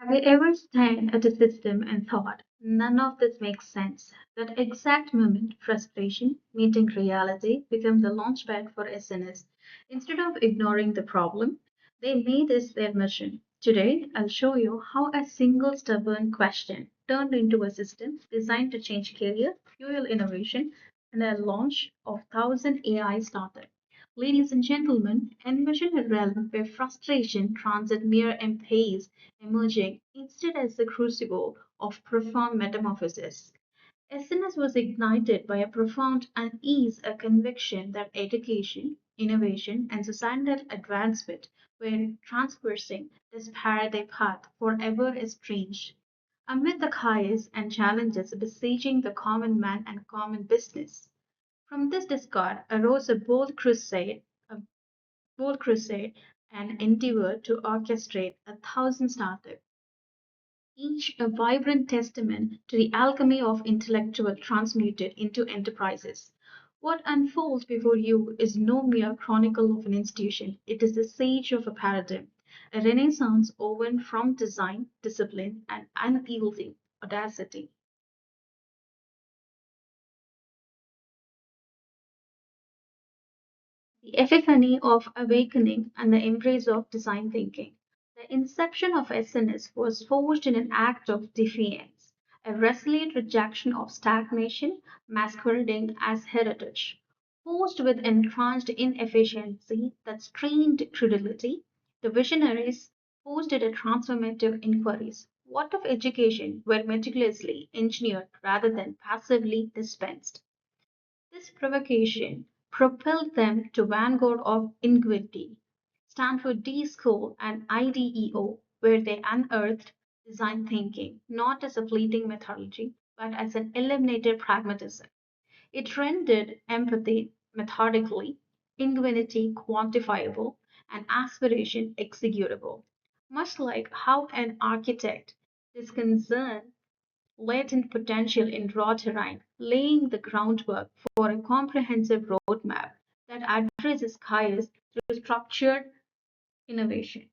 Have you ever stared at a system and thought, none of this makes sense? That exact moment, frustration, meeting reality, becomes a launchpad for SNS. Instead of ignoring the problem, they made this their mission. Today, I'll show you how a single stubborn question turned into a system designed to change career, fuel innovation, and a launch of 1,000 AI startups. Ladies and gentlemen, envision a realm where frustration transcends mere impasse, emerging instead as the crucible of profound metamorphosis. SNS was ignited by a profound unease, a conviction that education, innovation, and societal advancement were traversing this paradigm path forever estranged. Amid the chaos and challenges besieging the common man and common business, from this discord arose a bold crusade, an endeavor to orchestrate 1,000 startups, each a vibrant testament to the alchemy of intellectual transmuted into enterprises. What unfolds before you is no mere chronicle of an institution, it is the sage of a paradigm, a renaissance woven from design, discipline, and unyielding audacity. The epiphany of awakening and the embrace of design thinking. The inception of SNS was forged in an act of defiance, a resolute rejection of stagnation masquerading as heritage. Forced with entrenched inefficiency that strained credulity, the visionaries posed a transformative inquiries. What of education were meticulously engineered rather than passively dispensed? This provocation propelled them to vanguard of ingenuity, Stanford D School and IDEO, where they unearthed design thinking not as a fleeting methodology, but as an eliminated pragmatism. It rendered empathy methodically, ingenuity quantifiable, and aspiration executable. Much like how an architect discerns latent potential in raw terrain, laying the groundwork for a comprehensive roadmap that addresses chaos through structured innovation.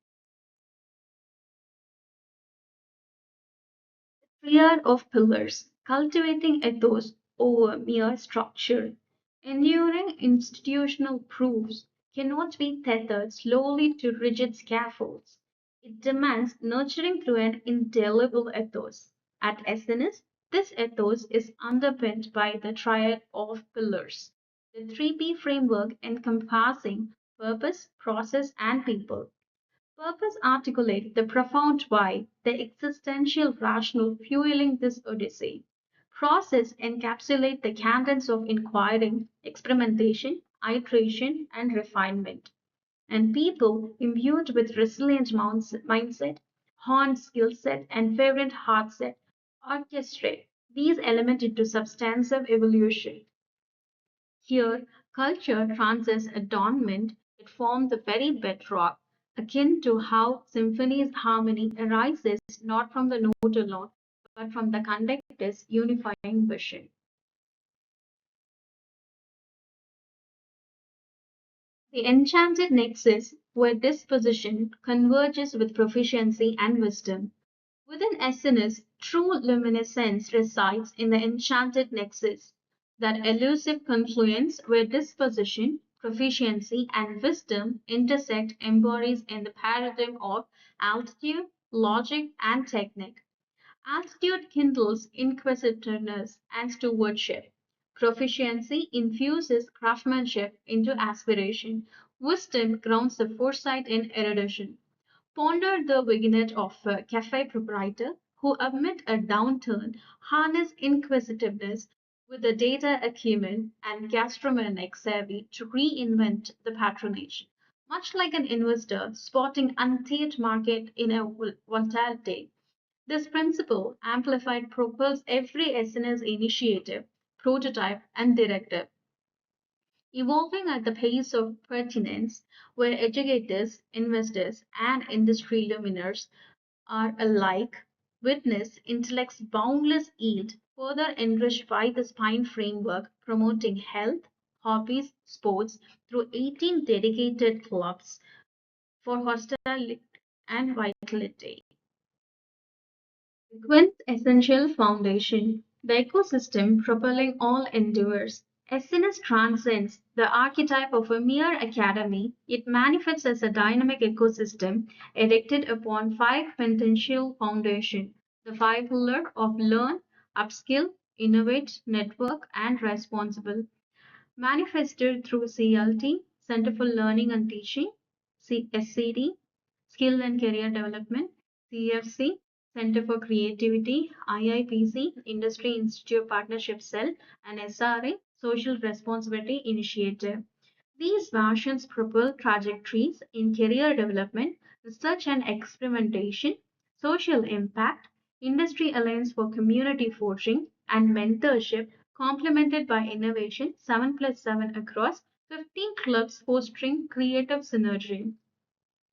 Clear of pillars, cultivating ethos over mere structure. Enduring institutional proofs cannot be tethered slowly to rigid scaffolds. It demands nurturing through an indelible ethos. At SNS, this ethos is underpinned by the triad of pillars, the 3P framework encompassing purpose, process, and people. Purpose articulates the profound why, the existential rationale fueling this odyssey. Process encapsulates the cadence of inquiring, experimentation, iteration, and refinement. And people imbued with resilient mindset, honed skill set, and fervent heart set orchestrate these elements into substantive evolution. Here, culture transcends adornment, it forms the very bedrock, akin to how symphony's harmony arises not from the note alone, but from the conductor's unifying vision. The enchanted nexus, where disposition converges with proficiency and wisdom. Within SNS, true luminescence resides in the enchanted nexus, that elusive confluence where disposition, proficiency, and wisdom intersect embodies in the paradigm of altitude, logic, and technique. Altitude kindles inquisitiveness and stewardship. Proficiency infuses craftsmanship into aspiration. Wisdom grounds the foresight in erudition. Ponder the vignette of a cafe proprietor who, amid a downturn, harnessed inquisitiveness with the data acumen and gastronomic savvy to reinvent the patronage. Much like an investor spotting untapped market in a volatile day, this principle, amplified, propels every SNS initiative, prototype, and directive, evolving at the pace of pertinence, where educators, investors, and industry luminaries are alike witness intellect's boundless yield, further enriched by the spine framework promoting health, hobbies, sports through 18 dedicated clubs for hostility and vitality. Quintessential foundation, the ecosystem propelling all endeavors. SNS transcends the archetype of a mere academy. It manifests as a dynamic ecosystem erected upon five quintessential foundations: the five pillars of learn, upskill, innovate, network, and responsible, manifested through CLT, Center for Learning and Teaching, SCD, Skill and Career Development, CFC, Center for Creativity, IIPC, Industry Institute Partnership Cell, and SRA, Social Responsibility Initiative. These versions propel trajectories in career development, research and experimentation, social impact, industry alliance for community forging, and mentorship, complemented by innovation 7 plus 7 across 15 clubs fostering creative synergy.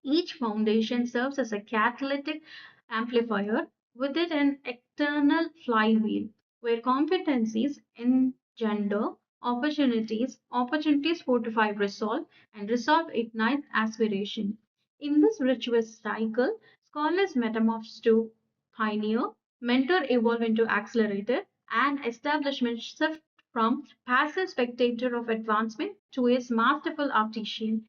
Each foundation serves as a catalytic amplifier within an external flywheel where competencies engender opportunities fortify resolve, and resolve ignite aspiration. In this virtuous cycle, scholars metamorphose to pioneer, mentor evolve into accelerator, and establishment shift from passive spectator of advancement to a masterful artisan.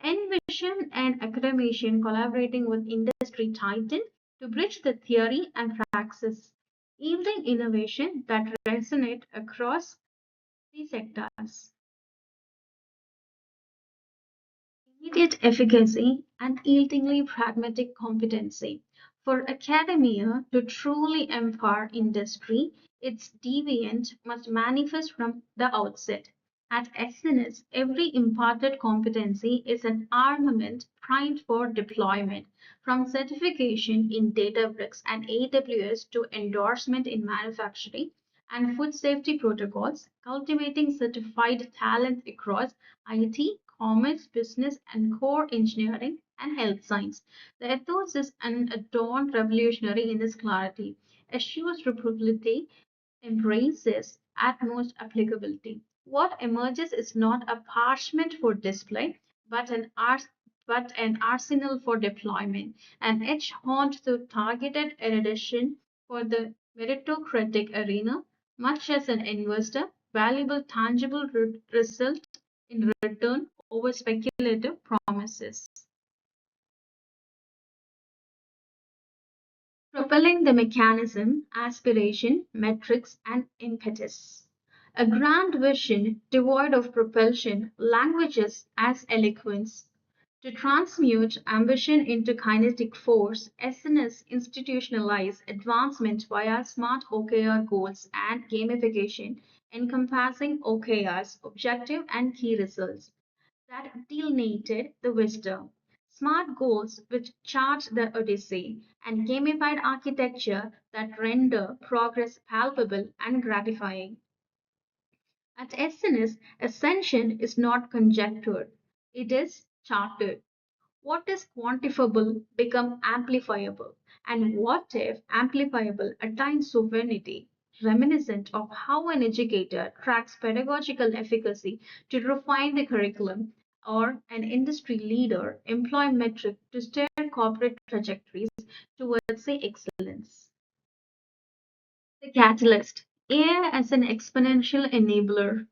Envision and academician collaborating with industry titan to bridge the theory and praxis, yielding innovation that resonate across the sectors. Immediate efficacy and yieldingly pragmatic competency. For academia to truly empower industry, its deviant must manifest from the outset. At SNS, every imparted competency is an armament primed for deployment, from certification in Databricks and AWS to endorsement in manufacturing and food safety protocols, cultivating certified talent across IT, commerce, business, and core engineering and health science. The ethos is unadorned revolutionary in its clarity, assures reproducibility, embraces utmost applicability. What emerges is not a parchment for display, but an arsenal for deployment, an edge honed to targeted erudition for the meritocratic arena, much as an investor, valuable tangible result in return over speculative promises. Propelling the mechanism, aspiration, metrics, and impetus. A grand vision devoid of propulsion languages as eloquence. To transmute ambition into kinetic force, SNS institutionalize advancement via smart OKR goals and gamification, encompassing OKRs, objective and key results that delineated the wisdom. Smart goals which chart the odyssey, and gamified architecture that render progress palpable and gratifying. At SNS, ascension is not conjectured, it is charted. What is quantifiable become amplifiable, and what if amplifiable attains sovereignty, reminiscent of how an educator tracks pedagogical efficacy to refine the curriculum, or an industry leader employ metric to steer corporate trajectories towards the excellence. The catalyst, AI as an exponential enabler.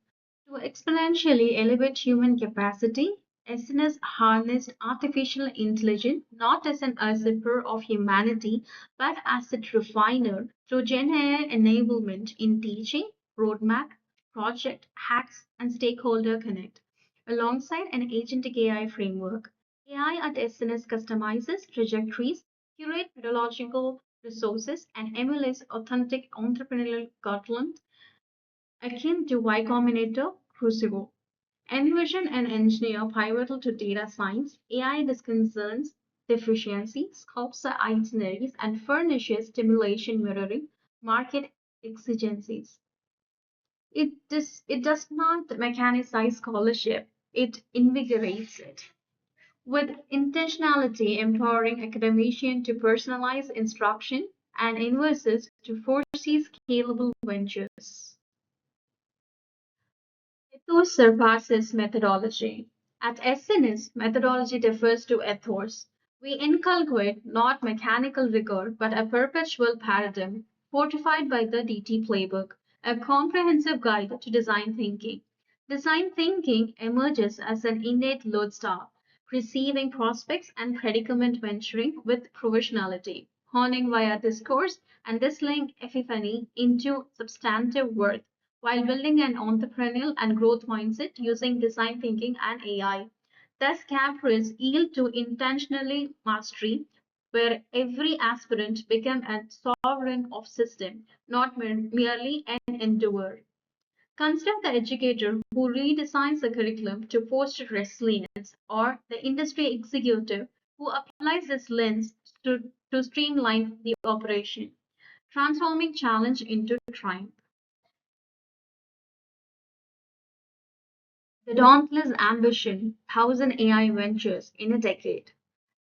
To exponentially elevate human capacity, SNS harnessed artificial intelligence not as an usurper of humanity, but as its refiner through Gen AI enablement in teaching, roadmap, project hacks, and stakeholder connect. Alongside an agentic AI framework, AI at SNS customizes trajectories, curate pedagogical resources, and emulates authentic entrepreneurial guidelines akin to Y Combinator Crucible. Envision and engineer pivotal to data science, AI disconcerts deficiency, scopes the itineraries, and furnishes stimulation mirroring market exigencies. It does not mechanicize scholarship, it invigorates it. With intentionality empowering academician to personalize instruction and universities to foresee scalable ventures. Ethos surpasses methodology. At SNS, methodology differs to ethos. We inculcate not mechanical rigor, but a perpetual paradigm fortified by the DT playbook, a comprehensive guide to design thinking. Design thinking emerges as an innate lodestar, perceiving prospects and predicament venturing with professionality, honing via discourse and distilling epiphany into substantive worth, while building an entrepreneurial and growth mindset using design thinking and AI. Thus, Campus yield to intentionally mastery, where every aspirant become a sovereign of system, not merely an endeavor. Consider the educator who redesigns the curriculum to foster resilience, or the industry executive who applies this lens to streamline the operation, transforming challenge into triumph. The dauntless ambition, 1,000 AI ventures in a decade.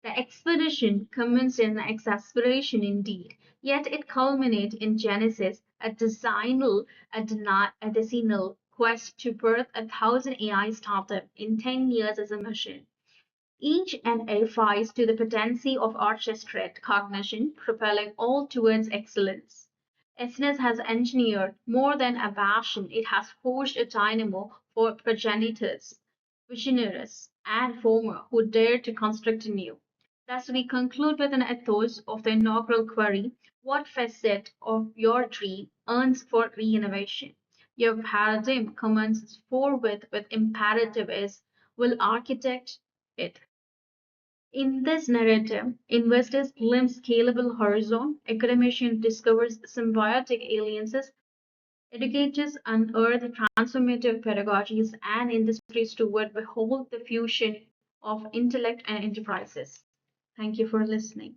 The expedition commenced in exasperation indeed, yet it culminated in Genesis, a decennial quest to birth 1,000 AI startup in 10 years as a mission. Each and edifies to the potency of orchestrate cognition, propelling all towards excellence. SNS has engineered more than a passion, it has forged a dynamo for progenitors, visionaries, and former who dare to construct anew. Thus, we conclude with an ethos of the inaugural query: what facet of your dream earns for reinnovation? Your paradigm commences forthwith with imperative is: will architect it. In this narrative, investors glimpse scalable horizon, academician discovers symbiotic alliances, educators unearth transformative pedagogies, and industry steward behold the fusion of intellect and enterprises. Thank you for listening.